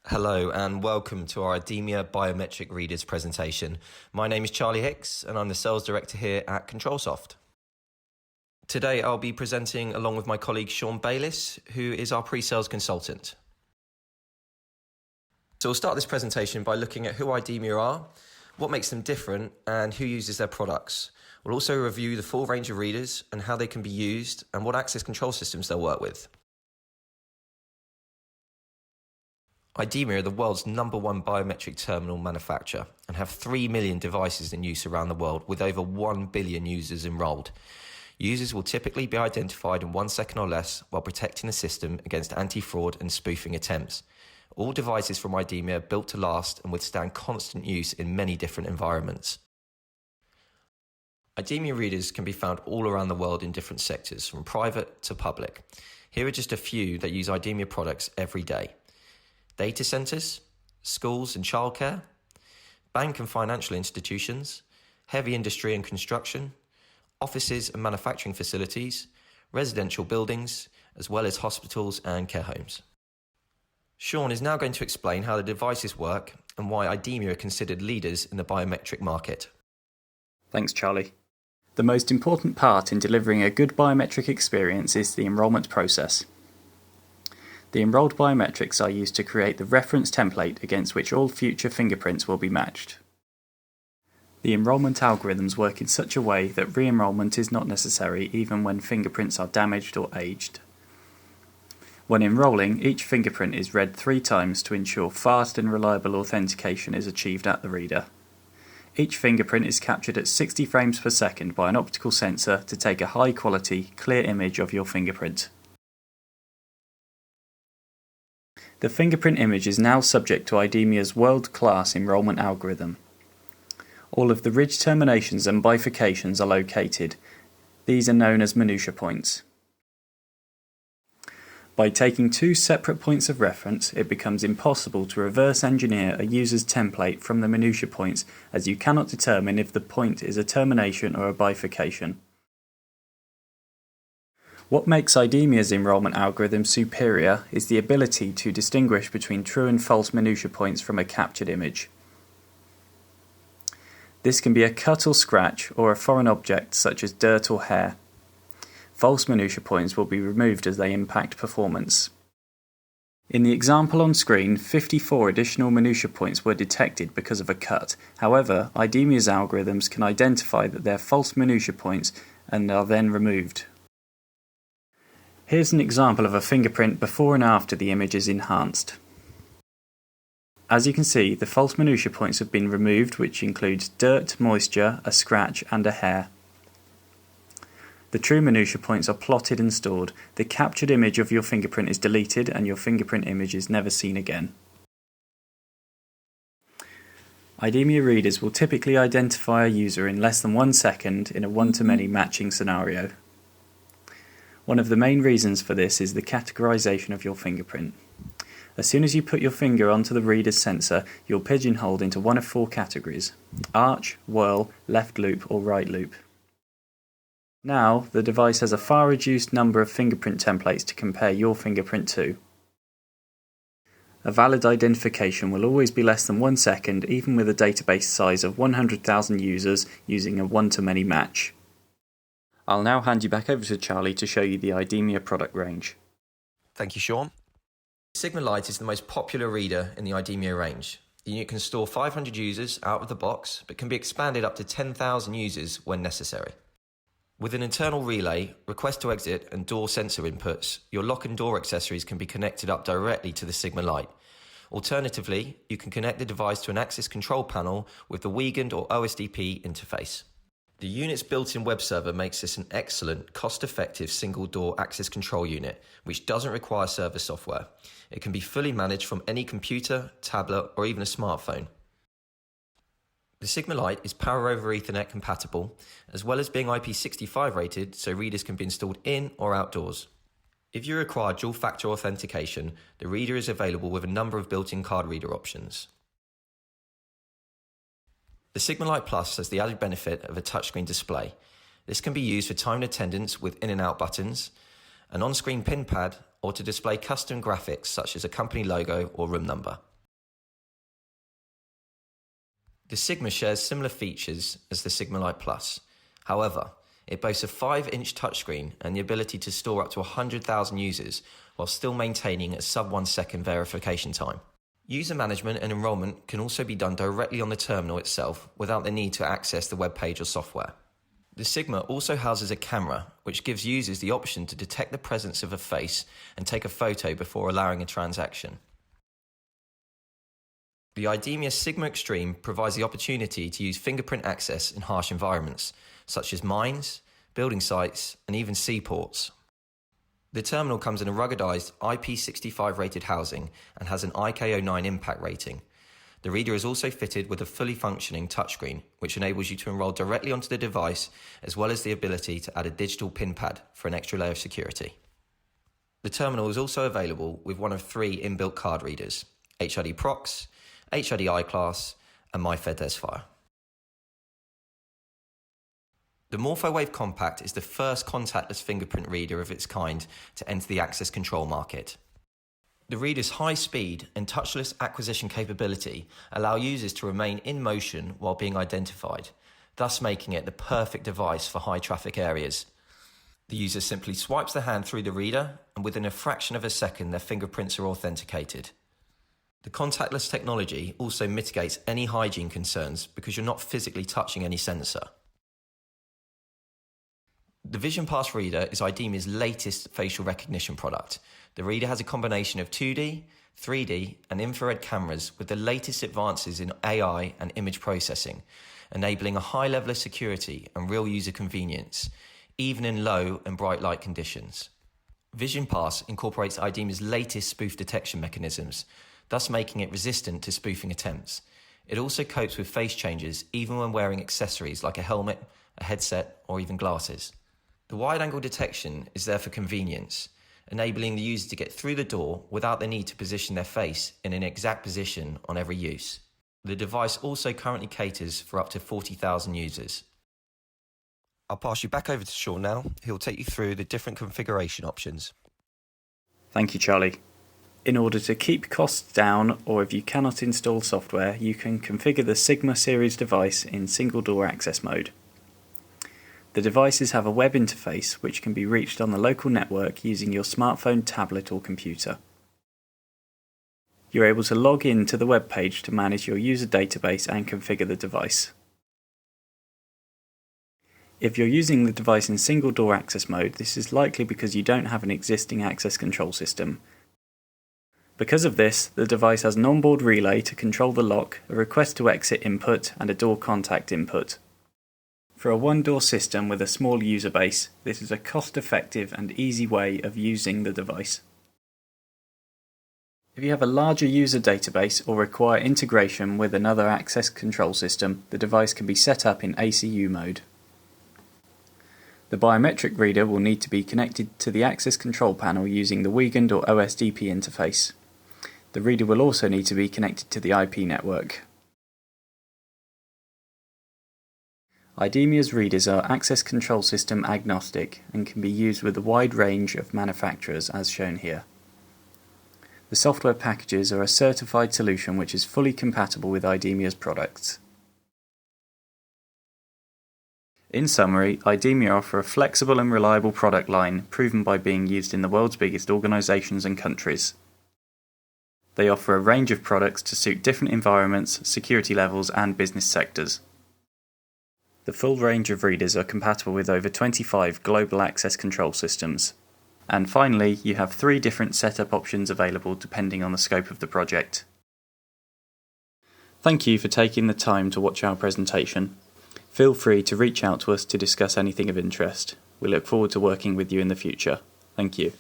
Hello and welcome to our IDEMIA Biometric Readers presentation. My name is Charlie Hicks and I'm the Sales Director here at Controlsoft. Today I'll be presenting along with my colleague Shaun Baylis, who is our pre-sales consultant. So we'll start this presentation by looking at who IDEMIA are, what makes them different and who uses their products. We'll also review the full range of readers and how they can be used and what access control systems they'll work with. IDEMIA are the world's #1 biometric terminal manufacturer and have 3 million devices in use around the world with over 1 billion users enrolled. Users will typically be identified in 1 second or less while protecting the system against anti-fraud and spoofing attempts. All devices from IDEMIA are built to last and withstand constant use in many different environments. IDEMIA readers can be found all around the world in different sectors, from private to public. Here are just a few that use IDEMIA products every day. Data centers, schools and childcare, bank and financial institutions, heavy industry and construction, offices and manufacturing facilities, residential buildings, as well as hospitals and care homes. Shaun is now going to explain how the devices work and why IDEMIA are considered leaders in the biometric market. Thanks, Charlie. The most important part in delivering a good biometric experience is the enrolment process. The enrolled biometrics are used to create the reference template against which all future fingerprints will be matched. The enrolment algorithms work in such a way that re-enrollment is not necessary even when fingerprints are damaged or aged. When enrolling, each fingerprint is read 3 times to ensure fast and reliable authentication is achieved at the reader. Each fingerprint is captured at 60 frames per second by an optical sensor to take a high-quality, clear image of your fingerprint. The fingerprint image is now subject to IDEMIA's world-class enrolment algorithm. All of the ridge terminations and bifurcations are located. These are known as Minutiae points. By taking 2 separate points of reference, it becomes impossible to reverse engineer a user's template from the Minutiae points, as you cannot determine if the point is a termination or a bifurcation. What makes IDEMIA's enrolment algorithm superior is the ability to distinguish between true and false Minutiae points from a captured image. This can be a cut or scratch or a foreign object such as dirt or hair. False Minutiae points will be removed as they impact performance. In the example on screen, 54 additional Minutiae points were detected because of a cut. However, IDEMIA's algorithms can identify that they're false Minutiae points and are then removed. Here's an example of a fingerprint before and after the image is enhanced. As you can see, the false Minutiae points have been removed, which includes dirt, moisture, a scratch and a hair. The true Minutiae points are plotted and stored. The captured image of your fingerprint is deleted and your fingerprint image is never seen again. IDEMIA readers will typically identify a user in less than 1 second in a one-to-many matching scenario. One of the main reasons for this is the categorization of your fingerprint. As soon as you put your finger onto the reader's sensor, you're pigeonholed into one of 4 categories: arch, whirl, left loop or right loop. Now, the device has a far reduced number of fingerprint templates to compare your fingerprint to. A valid identification will always be less than 1 second, even with a database size of 100,000 users using a one-to-many match. I'll now hand you back over to Charlie to show you the IDEMIA product range. Thank you, Shaun. Sigma Lite is the most popular reader in the IDEMIA range. The unit can store 500 users out of the box, but can be expanded up to 10,000 users when necessary. With an internal relay, request to exit and door sensor inputs, your lock and door accessories can be connected up directly to the Sigma Lite. Alternatively, you can connect the device to an access control panel with the Wiegand or OSDP interface. The unit's built-in web server makes this an excellent, cost-effective single-door access control unit, which doesn't require server software. It can be fully managed from any computer, tablet, or even a smartphone. The Sigma Lite is Power over Ethernet compatible, as well as being IP65 rated, so readers can be installed in or outdoors. If you require dual-factor authentication, the reader is available with a number of built-in card reader options. The Sigma Lite Plus has the added benefit of a touchscreen display. This can be used for timed attendance with in and out buttons, an on-screen pin pad, or to display custom graphics such as a company logo or room number. The Sigma shares similar features as the Sigma Lite Plus. However, it boasts a 5-inch touchscreen and the ability to store up to 100,000 users while still maintaining a sub-1 second verification time. User management and enrolment can also be done directly on the terminal itself without the need to access the web page or software. The Sigma also houses a camera, which gives users the option to detect the presence of a face and take a photo before allowing a transaction. The IDEMIA Sigma Extreme provides the opportunity to use fingerprint access in harsh environments, such as mines, building sites, and even seaports. The terminal comes in a ruggedized IP65 rated housing and has an IK09 impact rating. The reader is also fitted with a fully functioning touchscreen, which enables you to enroll directly onto the device, as well as the ability to add a digital pin pad for an extra layer of security. The terminal is also available with one of 3 inbuilt card readers: HID Prox, HID iClass, and MyFairDesFire. The MorphoWave Compact is the first contactless fingerprint reader of its kind to enter the access control market. The reader's high speed and touchless acquisition capability allow users to remain in motion while being identified, thus making it the perfect device for high traffic areas. The user simply swipes their hand through the reader, and within a fraction of a second their fingerprints are authenticated. The contactless technology also mitigates any hygiene concerns because you're not physically touching any sensor. The VisionPass reader is IDEMIA's latest facial recognition product. The reader has a combination of 2D, 3D, and infrared cameras with the latest advances in AI and image processing, enabling a high level of security and real user convenience, even in low and bright light conditions. VisionPass incorporates IDEMIA's latest spoof detection mechanisms, thus making it resistant to spoofing attempts. It also copes with face changes even when wearing accessories like a helmet, a headset, or even glasses. The wide-angle detection is there for convenience, enabling the user to get through the door without the need to position their face in an exact position on every use. The device also currently caters for up to 40,000 users. I'll pass you back over to Shaun now. He'll take you through the different configuration options. Thank you, Charlie. In order to keep costs down, or if you cannot install software, you can configure the Sigma series device in single-door access mode. The devices have a web interface which can be reached on the local network using your smartphone, tablet or computer. You're able to log in to the web page to manage your user database and configure the device. If you're using the device in single-door access mode, this is likely because you don't have an existing access control system. Because of this, the device has an onboard relay to control the lock, a request to exit input and a door contact input. For a one-door system with a small user base, this is a cost-effective and easy way of using the device. If you have a larger user database or require integration with another access control system, the device can be set up in ACU mode. The biometric reader will need to be connected to the access control panel using the Weekend or OSDP interface. The reader will also need to be connected to the IP network. IDEMIA's readers are access control system agnostic and can be used with a wide range of manufacturers as shown here. The software packages are a certified solution which is fully compatible with IDEMIA's products. In summary, IDEMIA offer a flexible and reliable product line proven by being used in the world's biggest organisations and countries. They offer a range of products to suit different environments, security levels and business sectors. The full range of readers are compatible with over 25 global access control systems. And finally, you have 3 different setup options available depending on the scope of the project. Thank you for taking the time to watch our presentation. Feel free to reach out to us to discuss anything of interest. We look forward to working with you in the future. Thank you.